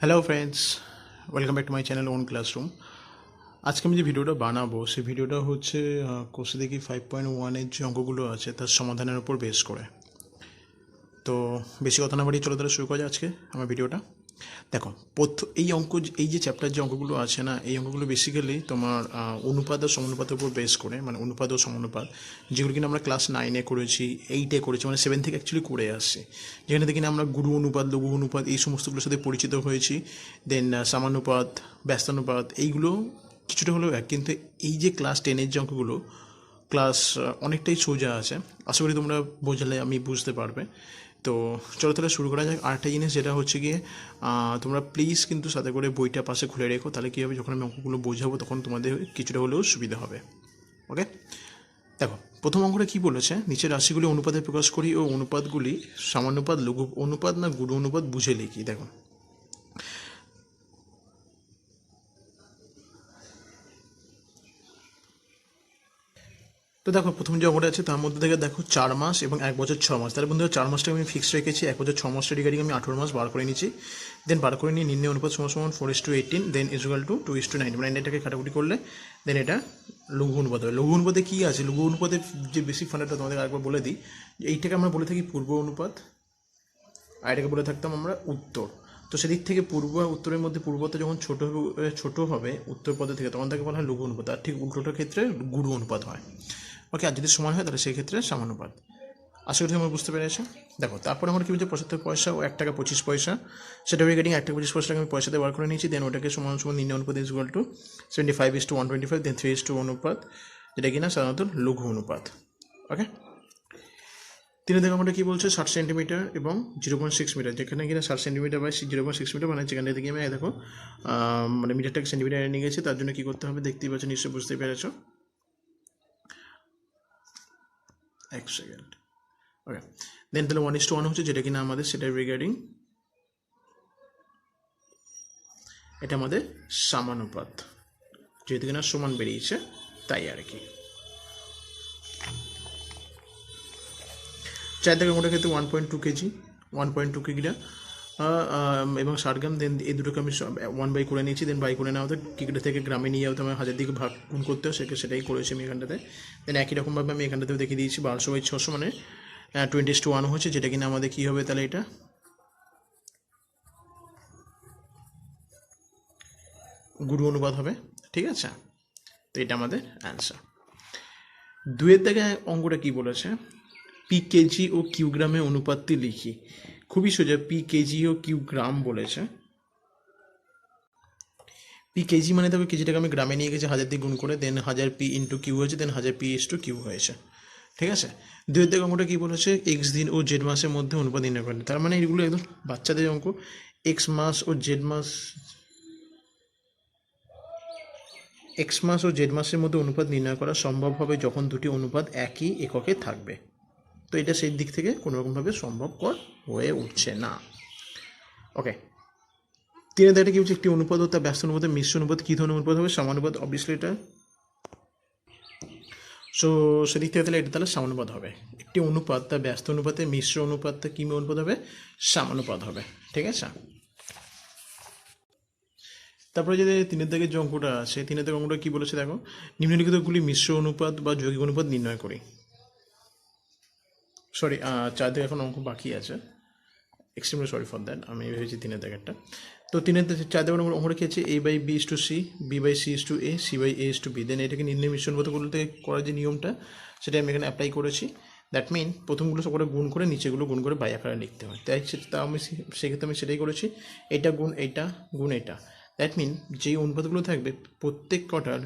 Hello friends, welcome back to my channel own classroom. আজকে আমি যে ভিডিওটা বানাবো সেই ভিডিওটা হচ্ছে কোর্সে দেখি 5.1-এর যে অঙ্কগুলো আছে তার সমাধানের উপর বেস করে। তো বেশি কথা না বাড়িয়ে চলো তাহলে শুরু করা যায় আজকে আমার ভিডিওটা। দেখো, এই যে চ্যাপ্টার যে অঙ্কগুলো আছে না, এই অঙ্কগুলো বেসিক্যালি তোমার অনুপাত আর সমানুপাতের উপর বেস করে, মানে অনুপাত ও সমানুপাত, যেগুলো কিনা আমরা ক্লাস 9-এ করেছি, 8-এ করেছি, মানে 7 থেকে অ্যাকচুয়ালি করে আসছি। যেখানে দেখি না আমরা গুরু অনুপাত, লঘু অনুপাত এই সমস্তগুলোর সাথে পরিচিত হয়েছি। দেন সমানুপাত, ব্যস্তানুপাত, এইগুলো কিছুটা হলেও এক, কিন্তু এই যে ক্লাস 10-এর যে অঙ্কগুলো ক্লাস অনেকটাই সোজা আছে। আশা করি তোমরা বোঝালে আমি বুঝতে পারবে। তো চলো তাহলে শুরু করা যাক। আরেকটা জিনিস যেটা হচ্ছে গিয়ে তোমরা প্লিজ কিন্তু সাথে করে বইটা পাশে খুলে রেখো, তাহলে কী হবে, যখন আমি অঙ্কগুলো বোঝাবো তখন তোমাদের কিছুটা হলেও সুবিধা হবে। ওকে, দেখো প্রথম অঙ্কটা কী বলেছে, নিচের রাশিগুলি অনুপাতে প্রকাশ করি ও অনুপাতগুলি সামান্যপাত, লঘু অনুপাত না গুরু অনুপাত বুঝে লিখি। দেখো তো দেখো প্রথম যে অঙ্কটা আছে তার মধ্যে থেকে দেখো 4 মাস এবং 1 বছর 6 মাস। তাহলে বন্ধুরা 4 মাসটাকে আমি ফিক্সড রেখেছি, 1 বছর 6 মাসটা রিগার্ডিং আমি 18 মাস বার করে নিচ্ছি। দেন বার করে নিয়ে নির্ণয় অনুপাত সমান 4:18, দেন ইজুয়াল টু 2:9, মানে এটাকে কাটাকুটি করলে দেন এটা লঘু অনুপাত হবে। লঘু অনুপাতে কী আছে, লঘু অনুপাতের যে বেসিক ফান্ডাটা তোমাদের আরেকবার বলে দিই, এইটাকে আমরা বলে থাকি পূর্ব অনুপাত, আর এটাকে বলে থাকতাম আমরা উত্তর। তো সেদিক থেকে পূর্ব আর উত্তরের মধ্যে পূর্বতে যখন ছোট হবে উত্তর পদের থেকে, তখন তাকে বলা হয় লঘু অনুপাত, আর ঠিক উল্টোটার ক্ষেত্রে গুরু অনুপাত হয়। ওকে, আর যদি সমান হয় তাহলে সেই ক্ষেত্রে সমানুপাত। আশা করি তোমরা বুঝতে পেরেছো। দেখো তারপরে আমার কি বলছে, 75 পয়সা ও 1 টাকা 25 পয়সা, সেটা রিগার্ডিং 1 টাকা 25 পয়সাটাকে আমি পয়সাতে বার করে নিয়েছি। দেন ওটাকে সমান নির্ণয় অনুপাত ইজ ইকুয়াল টু 75:125, দেন 3:1 অনুপাত, যেটা কিনা সাধারণত লঘু অনুপাত। ওকে, তিনি দেখো আমরা কী বলছে, 60 সেন্টিমিটার এবং 0.6 মিটার, যেখানে কিনা 60 সেন্টিমিটার বাই 0.6 মিটার, মানে যেখানে থেকে আমি দেখো মানে মিটারটাকে সেন্টিমিটারে নিয়ে গেছি। তার জন্য কী করতে হবে দেখতেই পাচ্ছ, নিশ্চয়ই বুঝতেই পেরেছো। এক সেকেন্ড। ওকে, দেন তাহলে 1:1 হচ্ছে, যেটা কিনা আমাদের সেটা রিগার্ডিং এটা আমাদের সমানুপাত, যেহেতু কিনা সমান বেরিয়েছে তাই আর কি। 4 থেকে মোটা ক্ষেত্রে 1.2 কেজি, 1.2 কেজিটা এবং 60 গ্রাম। দেন এই দুটোকে আমি 1 বাই করে নিয়েছি। দেন বাই করে নেওয়া হতো কিলোটা থেকে গ্রামে নিয়ে যাওয়া, আমার 1000 দিকে ভাগ গুণ করতে হয়, সেটাই করেছি আমি এখানটাতে। দেন একই রকমভাবে আমি এখানটাতেও দেখিয়ে দিয়েছি 1200/600, মানে 20:1 হচ্ছে, যেটা কিনা আমাদের কী হবে তাহলে এটা গুরু অনুপাত হবে। ঠিক আছে, তো এটা আমাদের অ্যান্সার। 2-এর থেকে অঙ্কটা কী বলেছে, পি কেজি ও কিউ গ্রামে অনুপাতটি লিখি। খুবই সোজা, পি কেজি ও কিউ গ্রাম বলেছে। পি কেজি মানে তবে কেজিটাকে আমি গ্রামে নিয়ে গেছি 1000 দিয়ে গুণ করে, দেন 1000 পি ইন্টু কিউ হয়েছে, দেন 1000 পি ইস টু কিউ হয়েছে। ঠিক আছে, 2-এর থেকে অঙ্কটা কী বলেছে, এক্স দিন ও জেড মাসের মধ্যে অনুপাত নির্ণয় করেন। তার মানে এগুলো একদম বাচ্চাদের অঙ্ক। এক্স মাস ও জেড মাসের মধ্যে অনুপাত নির্ণয় করা সম্ভব হবে যখন দুটি অনুপাত একই এককে থাকবে। তো এটা সেই দিক থেকে কোনোরকমভাবে সম্ভবপর হয়ে উঠছে না। ওকে, 3-এর দাগটা কী হচ্ছে, একটি অনুপাত ও তার ব্যস্ত অনুপাতের মিশ্র অনুপাত কী ধরনের অনুপাত হবে, সমানুপাত। অবভিয়াসলি এটা সেদিক থেকে তাহলে এটা তাহলে সমানুপাত হবে। একটি অনুপাত তার ব্যস্ত অনুপাতের মিশ্র অনুপাতটা কী অনুপাত হবে, সমানুপাত হবে। ঠিক আছে, তারপরে যে 3-এর দাগের যে অঙ্কটা আছে, 3-এর দাগের অঙ্কটা কী বলেছে দেখো, নিম্নলিখিতগুলি মিশ্র অনুপাত বা যৌগিক অনুপাত নির্ণয় করি। সরি, 4 দাগে এখন অঙ্ক বাকি আছে, এক্সট্রিমলি সরি ফর দ্যাট, আমি ভেবেছি 3-এর দাগেরটা। তো 4 দাগের অঙ্কটা কী আছে, A/B is to C, B/C is to A, C/A is to B। দেন এটাকে নির্ণয় মিশ্র অনুপাতগুলোতে করার যে নিয়মটা সেটা আমি এখানে অ্যাপ্লাই করেছি। দ্যাট মিন প্রথমগুলো সব করে গুণ করে নিচেগুলো গুণ করে বাই আকারে লিখতে হয়, তাই সেটা আমি সেক্ষেত্রে আমি সেটাই করেছি। এটা গুণ এইটা গুণ এটা। দ্যাট মিন যেই অনুপাতগুলো থাকবে প্রত্যেক কটার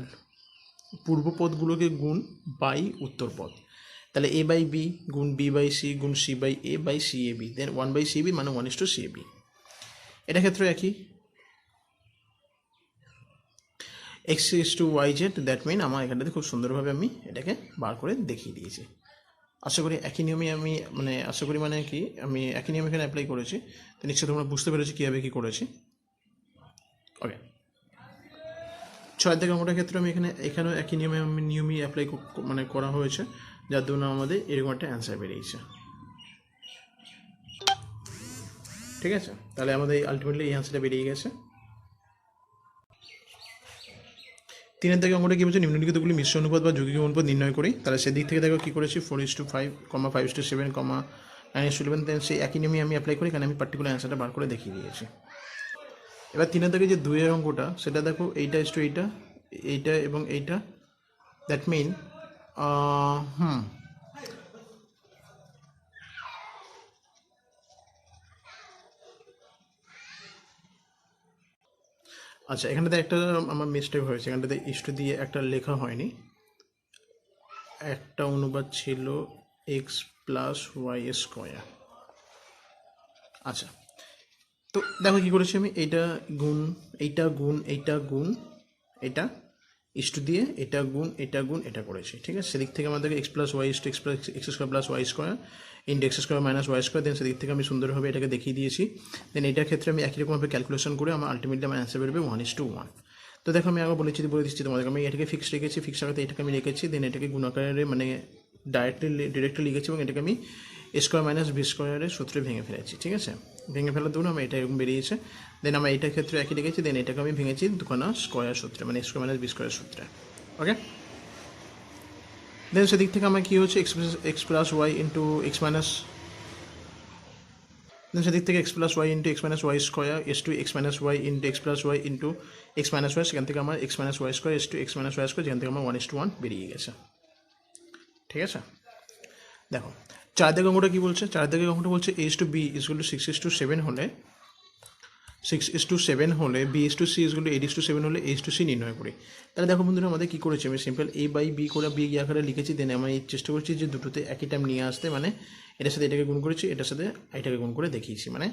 পূর্বপদগুলোকে গুণ বাই উত্তরপদ। তাহলে A/B গুণ B/C গুণ C/A/CAB, দেন 1/CAB মানে 1:CAB। এটা ক্ষেত্রে একই, X is to YZ, that mean আমার এখানটাতে খুব সুন্দরভাবে আমি এটাকে বার করে দেখিয়ে দিয়েছি। আশা করি একই নিয়মে আমি আশা করি মানে কি আমি একই নিয়ম এখানে অ্যাপ্লাই করেছি। তো নিশ্চয়ই তোমরা বুঝতে পেরেছি কীভাবে কী করেছি। ওকে, 6 থেকে অঙ্কটার ক্ষেত্রে আমি এখানেও একই নিয়মই অ্যাপ্লাই করা হয়েছে, যার জন্য আমাদের এরকম একটা অ্যান্সার বেরিয়েছে। ঠিক আছে। তাহলে আমাদের আলটিমেটলি এই অ্যান্সারটা বেরিয়ে গেছে। 3 থেকে অঙ্কটা কী বলছে, নিম্নলিখিতগুলি মিশ্র অনুপাত বা যৌগিক অনুপাত নির্ণয় করি। তাহলে সেদিক থেকে দেখো কী করেছি, 4:5, 5:7, 9:11, দেন সেই একই নিয়মই আমি অ্যাপ্লাই করি, কারণ আমি পার্টিকুলার অ্যান্সারটা বার করে দেখিয়ে দিয়েছি। এবার 3 থেকে যে 2 অঙ্কটা, সেটা দেখো এইটা এইটা এইটা এবং এইটা, দ্যাট মিন আচ্ছা, এখানটাতে একটা আমার মিস্টেক হয়েছে, এখানটাতে ইস্টু দিয়ে একটা লেখা হয়নি, একটা অনুপাত ছিল x+y²। আচ্ছা, তো দেখো কী করেছি আমি, এইটা গুণ এইটা গুণ এইটা গুণ এটা ইস্টু দিয়ে এটা গুণ এটা করেছি, ঠিক আছে। সেদিক থেকে আমাদেরকে x+y x²+y² ইন্টু x²-y², দেন সেদিক থেকে আমি সুন্দরভাবে এটাকে দেখিয়ে দিয়েছি। দেন এটার ক্ষেত্রে আমি একই রকমভাবে ক্যালকুলেশন করে আমার আলটিমেটলি আমার অ্যান্সার বেরোবে 1:1। তো দেখো আমি আগে বলে দিচ্ছি তোমাদেরকে, আমি এটাকে ফিক্স রেখেছি, ফিক্স আকারে এটাকে আমি রেখেছি, দেন এটাকে গুণ আকারে মানে ডিরেক্টলি লিখেছি, এবং এটাকে আমি a²-b² সূত্রে ভেঙে ফেলেছি, ঠিক আছে। ভেঙে ফেলার দৌড় আমার এটা এরকম বেরিয়েছে। দেন আমরা এটার ক্ষেত্রে একই রেখেছি, দেন এটাকে আমি ভেঙেছি দুখানা স্কোয়ার সূত্রে, মানে a²-b² সূত্রে। ওকে, দেন সেদিক থেকে আমার কী হচ্ছে, x+y ইন্টু x মাইনাস, দেন সেদিক থেকে x+y into x-y² two x-y into x+y into x-y, সেখান থেকে আমার x-y² টু x-y², যেখান থেকে আমার 1:1 বেরিয়ে গেছে, ঠিক আছে। দেখো 4 দিকের অঙ্কটা কী বলছে, 4 দিকের অঙ্কটা বলছে a/b = 6:7 হলে 6:7 হলে b/c = 8:7 হলে a/c নির্ণয় করি। তাহলে দেখো বন্ধুরা, আমাদের কী করেছি, আমি সিম্পল a/b করে b আকারে লিখেছি, দেন আমি চেষ্টা করছি যে দুটোতে একই টাইম নিয়ে আসতে, মানে এটার সাথে এটাকে গুণ করেছি, এটার সাথে এটাকে গুণ করে দেখিয়েছি, মানে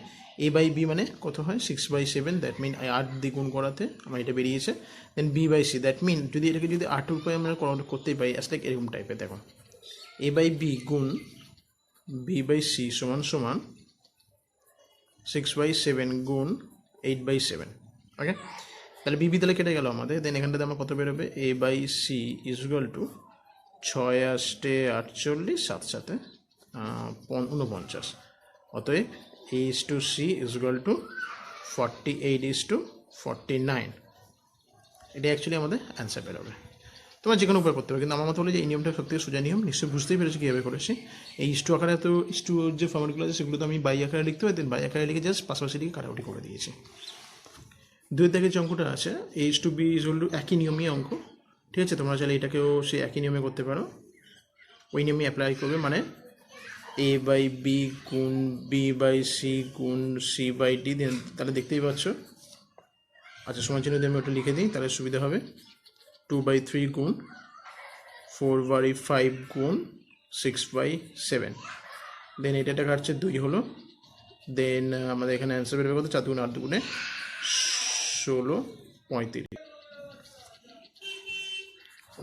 a/b মানে কত হয় 6/7, দ্যাট মিন 8 দিয়ে গুণ করাতে আমার এটা বেরিয়েছে। দেন b/c, দ্যাট মিন যদি এটাকে যদি 8 উপায়ে আমরা করতেই পারি, আসলে এরকম টাইপের, দেখো a/b গুণ b/c সমান 6/7 গুণ 8/7। ওকে, তাহলে বিবি তাহলে কেটে গেল আমাদের। দেন এখানটাতে আমার কত বেরোবে, a/c = 6×8 = 48, 7×7 = 49। অতএব a/c = 48:49। এটা অ্যাকচুয়ালি আমাদের অ্যান্সার বেরোবে। তোমরা যে কোনো উপায় করতে পারো, কিন্তু আমার মতো হলো যে এই নিয়মটা সবথেকে সোজা নিয়ম, নিশ্চয়ই বুঝতেই পেরেছি কীভাবে করেছি। এই ইস্টু আকারে তো ইস্টু যে ফর্মেটগুলো আছে সেগুলো তো আমি বাই আকারে লিখতে পারি, দেন বাই আকারে লিখে জাস্ট পাশাপাশি লিখে কাটাকুটি করে দিয়েছি। 2 থেকে যে অঙ্কটা আছে a/b = একই নিয়মই অঙ্ক, ঠিক আছে। তোমরা চাইলে এটাকেও সেই একই নিয়মে করতে পারো, ওই নিয়মে অ্যাপ্লাই করবে, মানে a/b গুণ b/c গুণ c/d, দেন তাহলে দেখতেই পাচ্ছ। আচ্ছা, সমান চিহ্ন দিয়ে আমি ওটা লিখে দিই, তাহলে সুবিধা হবে। 2/3 গুণ 4/5 গুণ 6/7, দেন এটা কাটছে 2 হলো। দেন আমাদের এখানে অ্যান্সার বেরোবে কত, 4 × 8 = 16, 35।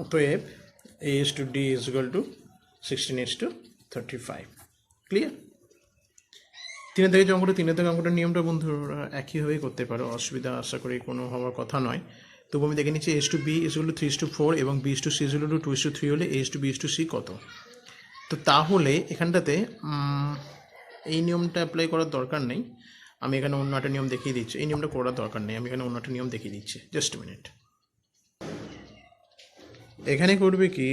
অতএব a/d = 16:35। ক্লিয়ার? 3 থেকে অঙ্কটার নিয়মটা বন্ধুরা একইভাবেই করতে পারো, অসুবিধা আশা করি কোনো হওয়ার কথা নয়। তবু আমি দেখে নিচ্ছি a/b = 3:4 এবং b/c = 2:3 হলে a/b/c কত। তো তাহলে এখানটাতে এই নিয়মটা অ্যাপ্লাই করার দরকার নেই, আমি এখানে অন্য একটা নিয়ম দেখিয়ে দিচ্ছি। এই নিয়মটা করার দরকার নেই, আমি এখানে অন্য একটা নিয়ম দেখিয়ে দিচ্ছি, জাস্ট মিনিট। এখানে করবে কি,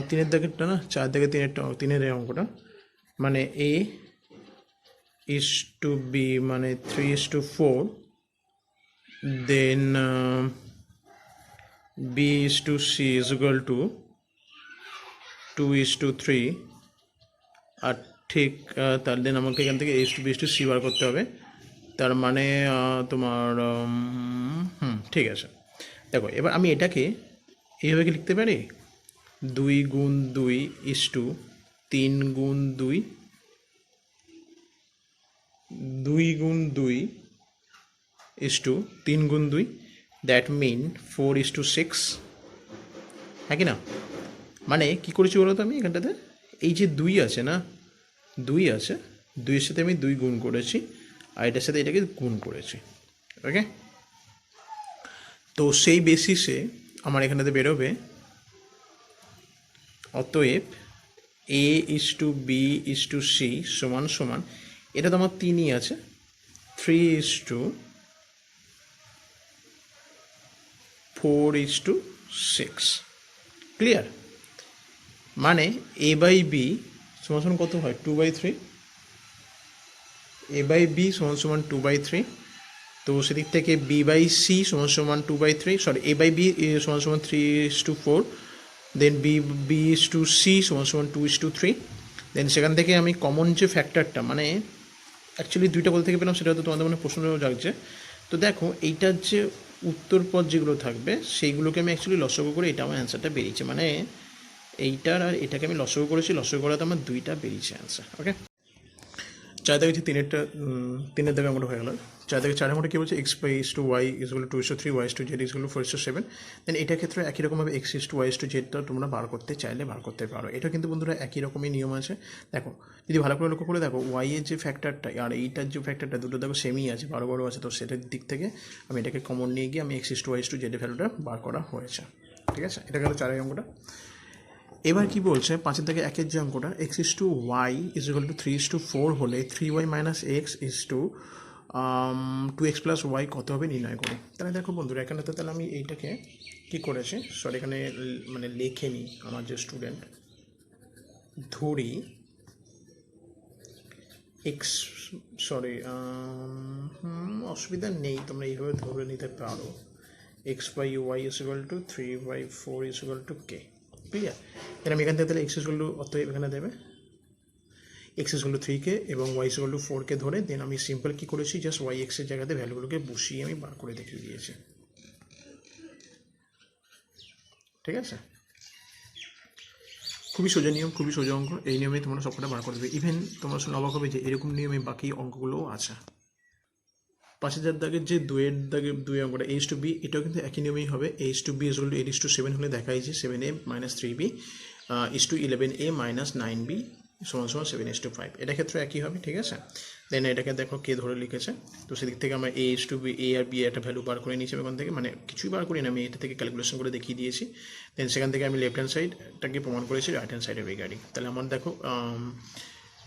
3-এর দাগেরটা না, 4 থেকে 3-এর অঙ্কটা, মানে a/b মানে 3:4, দেন b/c = 2:3, আর ঠিক তার দেন আমাকে এখান থেকে a/b/c বার করতে হবে। তার মানে তোমার ঠিক আছে। দেখো এবার আমি এটাকে এইভাবে কি লিখতে পারি, 2 গুণ 2 = 3 গুণ 2, 2 গুণ 2 = 3 গুণ 2, দ্যাট মিন 4:6, হ্যাঁ কি না। মানে কী করেছি বলো তো, আমি এখানটাতে এই যে 2 আছে না, 2 আছে, 2-এর সাথে আমি 2 গুণ করেছি, আর এটার সাথে এটাকে গুণ করেছি। ওকে, তো সেই বেসিসে আমার এখানটাতে বেরোবে, অতএব a/b/c সমান, এটা তো আমার 3ই আছে, 3:4:6 ক্লিয়ার। মানে a বাই বি সমান সমান কত হয় 2/3, a বাই বি সমান সমান 2/3, তো সেদিক থেকে বি বাই সি সমান সমান 2/3, সরি a বাই বি সমান সমান 3:4, দেন বি ইস টু সি সমান সমান 2:3, দেন সেখান থেকে আমি কমন যে ফ্যাক্টরটা মানে অ্যাকচুয়ালি দুইটা বল থেকে পেলাম সেটা হয়তো তোমাদের মনে প্রশ্ন জাগছে। তো দেখো এইটার যে উত্তর পদ যেগুলো থাকবে সেইগুলোকে আমি অ্যাকচুয়ালি লসগু করে এটা আমার অ্যান্সারটা বেরিয়েছে, মানে এইটার আর এটাকে আমি লসগু করেছি, লসগু করাতে আমার দুইটা বেরিয়েছে অ্যান্সার। ওকে, চার থেকে হচ্ছে তিনের দাগে অঙ্কটা হয়ে গেল। চার থেকে চার অঙ্কটা কী বলছে, X by is to Y is equal to 2:3, Y is to Z is equal to 4:7। Then এটার ক্ষেত্রে একই রকমভাবে X is to Y is to জেডটা তোমরা বার করতে চাইলে বার করতে পারো। এটা কিন্তু বন্ধুরা একই রকমই নিয়ম আছে। দেখো যদি ভালো করে লক্ষ্য করে দেখো, ওয়াই এর যে ফ্যাক্টরটা আর এইটার যে ফ্যাক্টরটা দুটো দেখো সেমই আছে, বড় বড় আছে, তো সেটার দিক থেকে আমি এটাকে কমন নিয়ে গিয়ে আমি x is to Y is two জেডের ভ্যালুটা বার করা হয়েছে। ঠিক আছে, এটা গেল চারের অঙ্কটা। এবার কি বলছে পাঁচের থেকে একের যে অঙ্কটা, X is to Y is equal to 3:4 হলে 3y minus X is to 2x plus Y কত হবে নির্ণয় করি। তাহলে দেখো বন্ধুরা এখানে তো তাহলে আমি এইটাকে কী করেছি, সরি এখানে মানে লেখে নিই, আমার যে স্টুডেন্ট ধরি এক্স, সরি অসুবিধা নেই, তোমরা এইভাবে ধরে নিতে পারো, X by Y is equal to 3/4 is equal to K. Clear. এর আমি এখান থেকে তাহলে এক্স ইজ ইকুয়াল টু অতএব এখানে দেবে এক্স ইজ ইকুয়াল টু 3 কে এবং ওয়াই ইজ ইকুয়াল টু 4 কে ধরে দেন আমি সিম্পল কী করেছি, জাস্ট ওয়াই এক্সের জায়গাতে ভ্যালুগুলোকে বসিয়ে আমি বার করে দেখিয়ে দিয়েছি। ঠিক আছে, খুবই সোজা নিয়ম, খুবই সোজা অঙ্ক, এই নিয়মেই তোমরা সবকটা বার করে দেবে। ইভেন তোমরা শুনে অবাক হবে যে এরকম নিয়মে বাকি অঙ্কগুলোও আছে। 5,000 দাগের যে দুই অঙ্কটা এইচ টু বি, এটাও কিন্তু একই নিয়মেই হবে। H to B is equal to 8:7 হলে দেখাই যে 7a minus 3b is to 11a minus 9b সমান সমান 7:5, এটা ক্ষেত্রে একই হবে। ঠিক আছে, দেন এটাকে দেখো কে ধরে লিখেছে, তো সেদিক থেকে আমরা H to B A R B একটা ভ্যালু বার করে নিয়েছি ওখান থেকে, মানে কিছুই বার করি না, আমি এটা থেকে ক্যালকুলেশন করে দেখিয়ে দিয়েছি। দেন সেখান থেকে আমি লেফট হ্যান্ড সাইডটাকে প্রমাণ করেছি রাইট হ্যান্ড সাইডের রিগার্ডিং। তাহলে আমার দেখো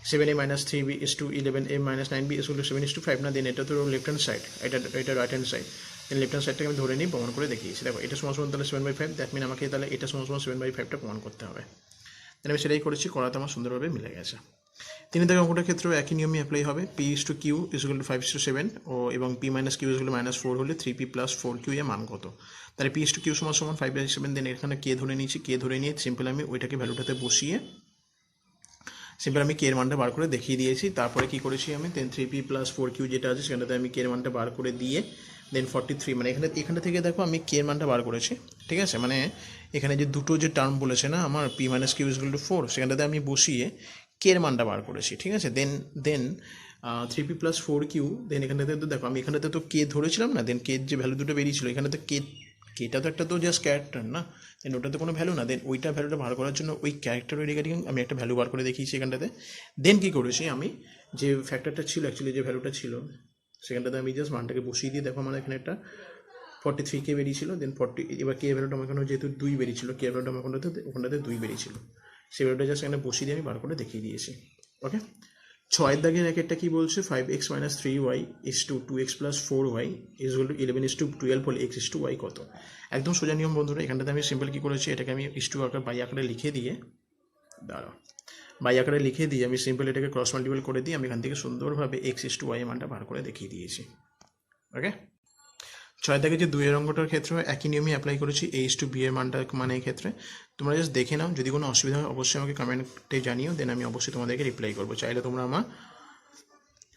7a minus 3b is to 11a minus 9b is to 7:5 না, দেন এটা তো লেফট হ্যান্ড সাইড, এটা right hand side, then left hand সাইডটাকে আমি ধরে নিই প্রমাণ করে দেখিয়েছি। দেখো এটা সমান সমান তাহলে 7/5, দ্যাট মিন আমাকে তাহলে এটা সমান সমান 7/5টা প্রমাণ করতে হবে। দেন আমি সেটাই করেছি, করাতে আমার সুন্দরভাবে মিলে গেছে। তিন দাগের অঙ্কটার ক্ষেত্রেও একই নিয়মই অ্যাপ্লাই হবে। P is to Q is equal to 5:7 ও এবং P minus Q is equal to -4 হলে 3p প্লাস 4q এর মান কত। তাহলে পি ইজ টু কিউ সমান সমান 5/7, দেন এখানে কে ধরে নিয়েছি, কে ধরে নিয়ে সিম্পল আমি ওইটাকে ভ্যালুটাতে বসিয়ে সিম্পল আমি কে এর মানটা বার করে দেখিয়ে দিয়েছি। তারপরে কি করেছি আমি, দেন 3p প্লাস 4q যেটা আছে সেখানটাতে আমি কে এর মানটা বার করে দিয়ে দেন 43, মানে এখানে থেকে দেখো আমি কে এর মানটা বার করেছি। ঠিক আছে, মানে এখানে যে দুটো যে টার্ম বলেছে না আমার P minus Q is equal to 4, সেখানটাতে আমি বসিয়ে কে এর মানটা বার করেছি। ঠিক আছে, দেন 3p প্লাস 4q, দেন এখানটাতে তো দেখো আমি এখানটাতে তো কে ধরেছিলাম না, দেন কে যে ভ্যালু দুটো বেরিয়েছিল এখানে তো কেটা তো একটা তো জাস্ট ক্যারেক্টার না, দেন ওটা তো কোনো ভ্যালু না, দেন ওইটা ভ্যালুটা বার করার জন্য ওই ক্যারেক্টারের রিগার্ডিং আমি একটা ভ্যালু বার করে দেখিয়েছি এখানটাতে। দেন কী করেছি আমি, যে ফ্যাক্টরটা ছিল অ্যাকচুয়ালি যে ভ্যালুটা ছিল সেখানটাতে আমি জাস্ট মানটাকে বসিয়ে দিয়ে দেখো আমার এখানে একটা 43k বেরিয়েছিল, দেন 40, এবার কে ভ্যালুটা আমার এখানে যেহেতু 2 বেরিয়েছিল, কে ভ্যালুটা আমার ওখানটাতে 2 বেরিয়েছিল, সেই ভ্যালুটা জাস্ট এখানে বসিয়ে দিয়ে আমি বার করে দেখিয়ে দিয়েছি। ওকে, 6 দাগের একটা কি বলছে, 5x minus 3y is to 2x plus 4y is equal to 11 is to 12 হলে x ইজ টু y কত। একদম সোজা নিয়ম বন্ধুরা, এখানটাতে আমি সিম্পল কী করেছি, এটাকে আমি ইজ টু আকার বাই আকারে লিখে দিয়ে বাই আকারে লিখে দিয়ে আমি সিম্পল এটাকে ক্রস মাল্টিপল করে দিয়ে আমি এখান থেকে সুন্দরভাবে x ইজ টু y এর মানটা বার করে দেখিয়ে দিয়েছি। ওকে, 6 দাগের যে 2 এর অঙ্কটার ক্ষেত্রে একই নিয়মই অ্যাপ্লাই করেছি, এইচ টু বি এর মানটা মানে এই ক্ষেত্রে তোমরা জাস্ট দেখে নাও, যদি কোনো অসুবিধা হয় অবশ্যই আমাকে কমেন্টে জানিও, দেন আমি অবশ্যই তোমাদেরকে রিপ্লাই করবো। চাইলে তোমরা আমার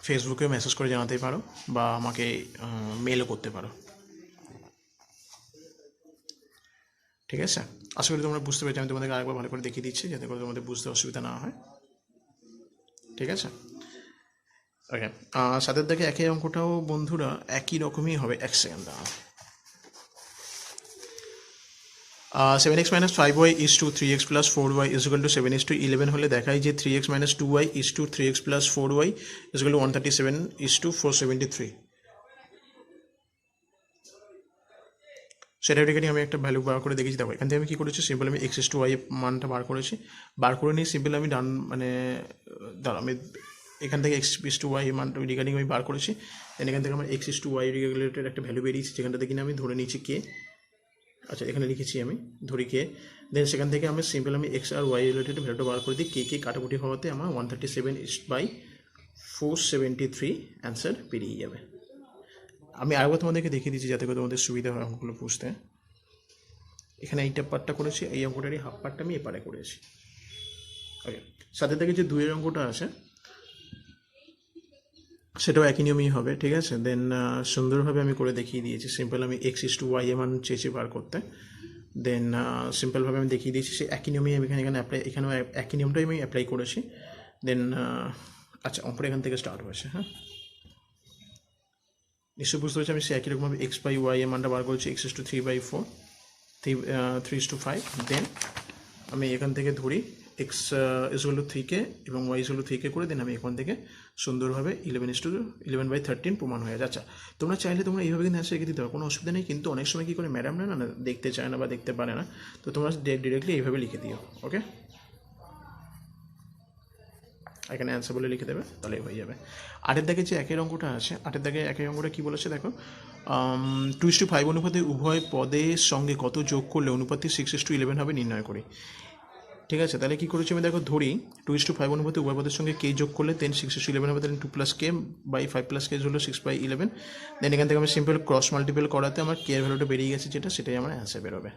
ফেসবুকে মেসেজ করে জানাতে পারো বা আমাকে মেলও করতে পারো। ঠিক আছে, আশা করি তোমরা বুঝতে পেরেছো, আমি তোমাদেরকে আরেকবার ভালো করে দেখিয়ে দিচ্ছি যাতে করে তোমাদের বুঝতে অসুবিধা না হয়। ঠিক আছে, ওকে, 7 দাগে একই অঙ্কটাও বন্ধুরা একই রকমই হবে। 1 সেকেন্ড দাঁড়াও। 7x minus 5y is to 3x plus 4y is equal to 7 is to 11 হলে দেখাই যে 3x minus 2y is to 3x plus 4y is equal to 137 is to 473। সেটা রেখে আমি একটা ভ্যালু বার করে দেখেছি। দেখো এখান থেকে আমি কী করেছি, সিম্পল আমি এক্স ইস টু ওয়াই মানটা বার করেছি, বার করে নিয়ে সিম্পল আমি ডান মানে দাঁড়া আমি এখান থেকে এক্স ইস টু ওয়াই মান রিগার্ডিং আমি বার করেছি। দেন এখান থেকে আমার x is to Y related একটা ভ্যালু বেরিয়েছে, যেখানটা থেকে আমি ধরে নিয়েছি কে। আচ্ছা, এখানে লিখেছি আমি ধরি কে। দেন সেখান থেকে আমি সিম্পল আমি এক্স আর ওয়াই রিলেটেড ভ্যালুটা বার করে দিই। কে কাটাকুটি হওয়াতে আমার 137/473 অ্যান্সার বেরিয়ে যাবে। আমি আরেকবার তোমাদেরকে দেখিয়ে দিচ্ছি যাতে করে তোমাদের সুবিধা হয় অঙ্কগুলো বুঝতে। এখানে এইটা পার্টটা করেছি, এই অঙ্কটারই হাফ পার্টটা আমি এপারে করেছি। ওকে, সাথে থেকে যে 2 অঙ্কটা আছে সেটাও একই নিয়মই হবে, ঠিক আছে। দেন সুন্দরভাবে আমি করে দেখিয়ে দিয়েছি। সিম্পল আমি এক্স ইস টু ওয়াই মান চেয়েছি বার করতে। দেন সিম্পলভাবে আমি দেখিয়ে দিয়েছি, সে একই নিয়মেই আমি এখানে অ্যাপ্লাই, এখানেও একই নিয়মটাই আমি অ্যাপ্লাই করেছি। দেন আচ্ছা, অঙ্কটা এখান থেকে স্টার্ট হয়েছে। হ্যাঁ, নিশ্চয়ই বুঝতে পারছি। আমি সে একই রকমভাবে এক্স বাই ওয়াই মানটা বার করেছি, এক্স ইস টু 3/4, 3:5। দেন আমি এখান থেকে ধরি এক্স ইজ হলো 3k এবং ওয়াই ইজ হলো 3k করে। দেন আমি এখান থেকে সুন্দরভাবে 11/13 প্রমাণ হয়ে যায়। আচ্ছা, তোমরা চাইলে তোমরা এইভাবে কিন্তু অ্যান্সার রেখে দিতে পারো, কোনো অসুবিধা নেই। কিন্তু অনেক সময় কী করে ম্যাডামরা না দেখতে চায় না বা দেখতে পারে না, তো তোমরা ডিরেক্টলি এইভাবে লিখে দিও। ওকে, এখানে অ্যান্সার বলে লিখে দেবে, তাহলে হয়ে যাবে। 8-এর দাগে যে একের অঙ্কটা আছে, 8-এর দাগে একের অঙ্কটা কী বলেছে দেখো, 2:5 অনুপাতে উভয় পদের সঙ্গে কত যোগ করলে অনুপাতটি 6:11 হবে নির্ণয় করি। ঠিক আছে, তাহলে কী করেছি আমি দেখো, ধরি 2:5 অনুপাতে উভয় পদের সঙ্গে কে যোগ করলে দেন 6:11 হবে। দেন 2 + k বাই 5 + k হলো 6/11। দেন এখান থেকে আমি সিম্পল ক্রস মাল্টিপল করাতে আমার কে এর ভ্যালুটা বেরিয়ে গেছে, যেটা সেটাই আমার অ্যান্সার বেরোবে।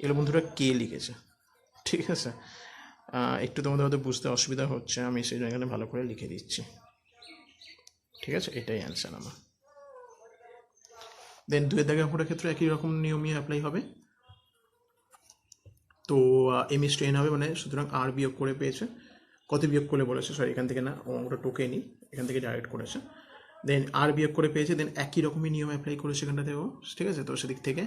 এগুলো বন্ধুরা কে লিখেছে, ঠিক আছে। একটু তোমাদের হয়তো বুঝতে অসুবিধা হচ্ছে, আমি সেই জন্য এখানে ভালো করে লিখে দিচ্ছি, ঠিক আছে। এটাই অ্যান্সার আমার। দেন 2-এর দাগে অঙ্কটার ক্ষেত্রে একই রকম নিয়মই অ্যাপ্লাই হবে। তো m/n হবে, মানে সুতরাং আর বিয়োগ করে পেয়েছে, কত বিয়োগ করলে বলেছে, সরি এখান থেকে না, অঙ্কটা টোকে নিই, এখান থেকে ডাইরেক্ট করেছে। দেন আর বিয়োগ করে পেয়েছে, দেন একই রকমই নিয়ম অ্যাপ্লাই করেছে এখানটাতেও, ঠিক আছে। তো সেদিক থেকে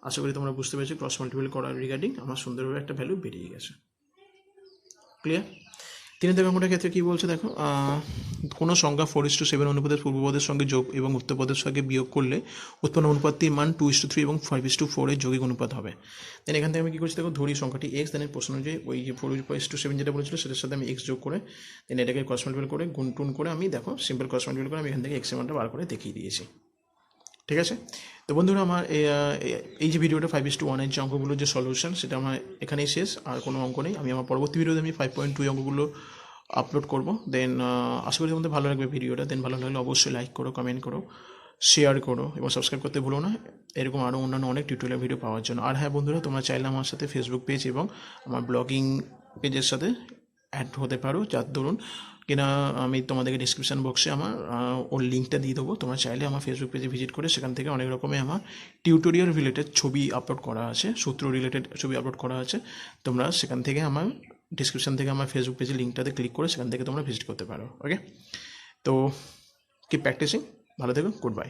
আশা করি তোমরা বুঝতে পেরেছো, ক্রস মাল্টিপল করার রিগার্ডিং আমার সুন্দরভাবে একটা ভ্যালু বেরিয়ে গেছে। ক্লিয়ার? 3-এর দাগে অঙ্কটার ক্ষেত্রে কী বলছে দেখো, কোনো সংখ্যা 4:7 অনুপাতের পূর্বপদের সঙ্গে যোগ এবং উত্তরপদের সঙ্গে বিয়োগ করলে উৎপন্ন অনুপাতটির মান 2:3 এবং 5:4 এর যৌগিক অনুপাত হবে। দেন এখান থেকে আমি কী করছি দেখো, ধরি সংখ্যাটি এক্স। দেন প্রশ্ন অনুযায়ী ওই যে 4:7 যেটা বলেছিল সেটার সাথে আমি এক্স যোগ করে দেন এটাকে ক্রস মাল্টিপল করে গুণ টুন করে আমি দেখো সিম্পল ক্রস মাল্টিপল করে আমি এখান থেকে এক্সের মানটা বার করে দেখিয়ে দিয়েছি, ঠিক আছে। তো বন্ধুরা, আমার এই যে ভিডিওটা 5:1 যে অঙ্কগুলোর যে সলিউশন, সেটা আমার এখানেই শেষ, আর কোনো অঙ্ক নেই। আমি আমার পরবর্তী ভিডিওতে আমি 5.2 অঙ্কগুলো আপলোড করব। দেন আশা করি তোমাদের ভালো লাগবে ভিডিওটা। দেন ভালো লাগলে অবশ্যই লাইক করো, কমেন্ট করো, শেয়ার করো এবং সাবস্ক্রাইব করতে ভুলো না, এরকম আরও অন্যান্য অনেক টিউটোরিয়াল ভিডিও পাওয়ার জন্য। আর হ্যাঁ বন্ধুরা, তোমরা চাইলে আমার সাথে ফেসবুক পেজ এবং আমার ব্লগিং পেজের সাথে অ্যাড হতে পারো, যার দরুন কিনা আমি তোমাদেরকে ডিসক্রিপশান বক্সে আমার ওর লিঙ্কটা দিয়ে দেবো। তোমরা চাইলে আমার ফেসবুক পেজে ভিজিট করে সেখান থেকে অনেক রকমের আমার টিউটোরিয়াল রিলেটেড ছবি আপলোড করা আছে, সূত্র রিলেটেড ছবি আপলোড করা আছে। তোমরা সেখান থেকে আমার ডিসক্রিপশান থেকে আমার ফেসবুক পেজের লিঙ্কটাতে ক্লিক করে সেখান থেকে তোমরা ভিজিট করতে পারো। ওকে, তো কিপ প্র্যাকটিসিং, ভালো থেকো, গুড বাই।